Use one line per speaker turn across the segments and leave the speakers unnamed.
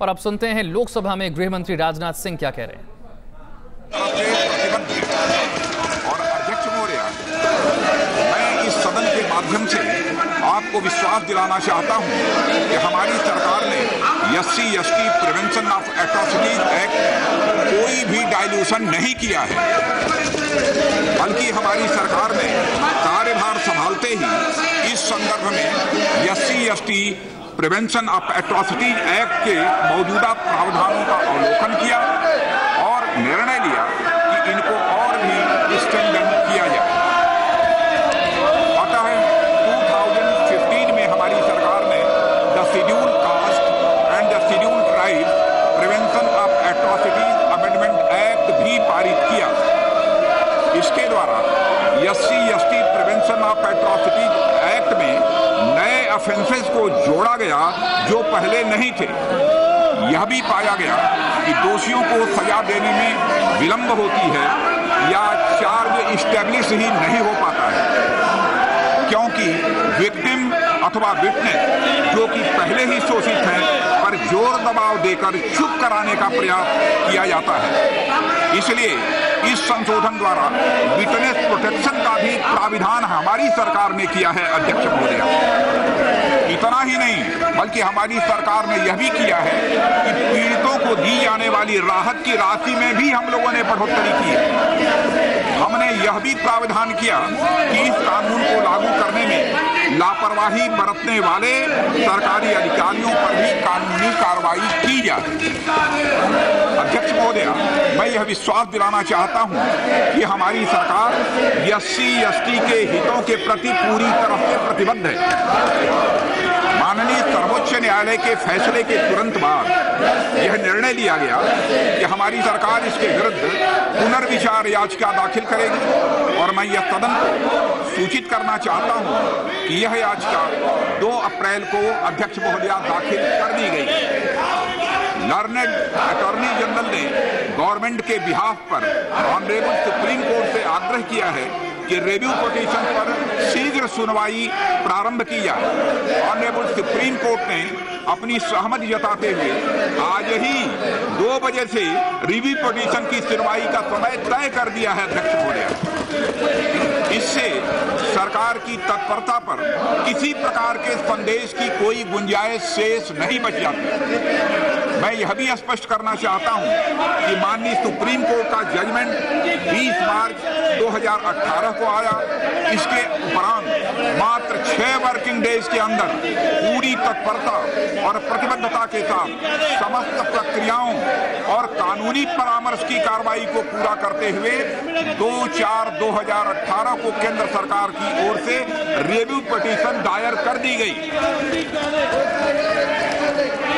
और अब सुनते हैं लोकसभा में गृह मंत्री राजनाथ सिंह क्या कह रहे हैं।
और अध्यक्ष महोदय, मैं इस सदन के माध्यम से आपको विश्वास दिलाना चाहता हूं कि हमारी सरकार ने SC/ST prevention of atrocities act कोई भी डाइल्यूशन नहीं किया है, बल्कि हमारी सरकार ने कार्यभार संभालते ही इस संदर्भ में SC/ST prevention of atrocities act के मौजूदा प्रावधानों का अवलोकन किया और निर्णय लिया कि इनको और भी स्ट्रेंथन किया जाए। पता है 2015 में हमारी सरकार ने the schedule caste and the schedule tribe prevention of atrocities amendment act भी पारित किया। इसके द्वारा SC/ST prevention of atrocities act में नए ऑफेंसेस को जोड़ा गया जो पहले नहीं थे। यह भी पाया गया कि दोषियों को सजा देने में विलंब होती है या चार्ज इस्टेब्लिश ही नहीं हो पाता है, क्योंकि विक्टिम अथवा विटनेस जो कि पहले ही शोषित हैं पर जोर दबाव देकर चुप कराने का प्रयास किया जाता है। इसलिए इस संशोधन द्वारा विटनेस प्रोटेक्शन का भी प्राविधान हमारी सरकार ने किया है। अध्यक्ष महोदय, इतना ही नहीं बल्कि हमारी सरकार ने यह भी किया है कि पीड़ितों को दी जाने वाली राहत की राशि में भी हम लोगों ने बढ़ोतरी की है। हमने यह भी प्रावधान किया कि इस कानून को लागू करने में लापरवाही बरतने वाले सरकारी अधिकारियों पर भी कानूनी कार्रवाई की जाए। अध्यक्ष महोदय, मैं यह विश्वास दिलाना चाहता हूं कि हमारी सरकार SC/ST के हितों के प्रति पूरी तरह से प्रतिबद्ध है। माननीय सर्वोच्च न्यायालय के फैसले के तुरंत बाद यह निर्णय लिया गया कि हमारी सरकार इसके विरुद्ध पुनर्विचार याचिका दाखिल करेगी और मैं यह सदन को सूचित करना चाहता हूं कि यह याचिका 2 अप्रैल को अध्यक्ष महोदय दाखिल कर दी गई। लर्नेड अटॉर्नी जनरल ने गवर्नमेंट के बिहाफ पर ऑनरेबल सुप्रीम कोर्ट से आग्रह किया है कि रिव्यू पिटीशन पर शीघ्र सुनवाई प्रारंभ की जाए। ऑनरेबल सुप्रीम कोर्ट ने अपनी सहमति जताते हुए आज ही 2 बजे से रिव्यू पिटीशन की सुनवाई का समय तय कर दिया है। अध्यक्ष महोदय, इससे सरकार की तत्परता पर किसी प्रकार के संदेश की कोई गुंजाइश शेष नहीं बच जाती। मैं यह भी स्पष्ट करना चाहता हूं कि माननीय सुप्रीम कोर्ट का जजमेंट 20 मार्च 2018 को आया। इसके उपरांत मात्र 6 वर्किंग डेज के अंदर पूरी तत्परता और प्रतिबद्धता के साथ समस्त प्रक्रियाओं और कानूनी परामर्श की कार्रवाई को पूरा करते हुए 2/4/2018 को केंद्र सरकार की ओर से रिव्यू पिटीशन दायर कर दी गई।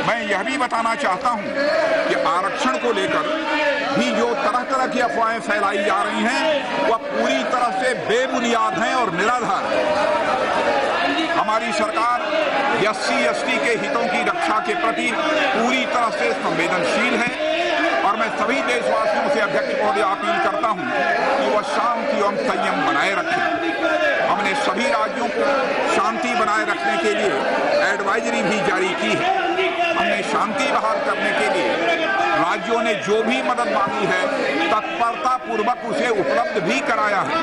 मैं यह भी बताना चाहता हूं कि आरक्षण को लेकर भी जो तरह तरह की अफवाहें फैलाई जा रही हैं वह पूरी तरह से बेबुनियाद हैं और निराधार हैं। हमारी सरकार SC/ST के हितों की रक्षा के प्रति पूरी तरह से संवेदनशील है और मैं सभी देशवासियों से अध्यक्ष महोदय अपील करता हूं कि वह शांति एवं संयम बनाए रखें। हमने सभी राज्यों को शांति बनाए रखने के लिए एडवाइजरी भी जारी की है। हमने शांति बहाल करने के लिए राज्यों ने जो भी मदद मांगी है तत्परता पूर्वक उसे उपलब्ध भी कराया है।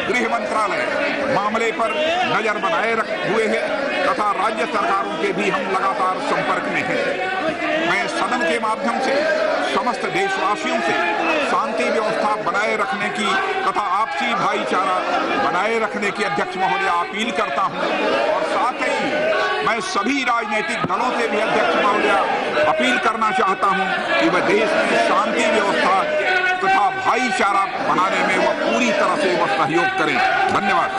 गृह मंत्रालय मामले पर नजर बनाए हुए है तथा राज्य सरकारों के भी हम लगातार संपर्क में हैं। मैं सदन के माध्यम से समस्त देशवासियों से शांति व्यवस्था बनाए रखने की तथा आपसी भाईचारा बनाए रखने की अध्यक्ष महोदय अपील करता हूं और साथ ही मैं सभी राजनीतिक दलों से भी अध्यक्ष महोदय अपील करना चाहता हूं कि वह देश में शांति व्यवस्था तथा भाईचारा बनाने में वह पूरी तरह से वह सहयोग करें। धन्यवाद।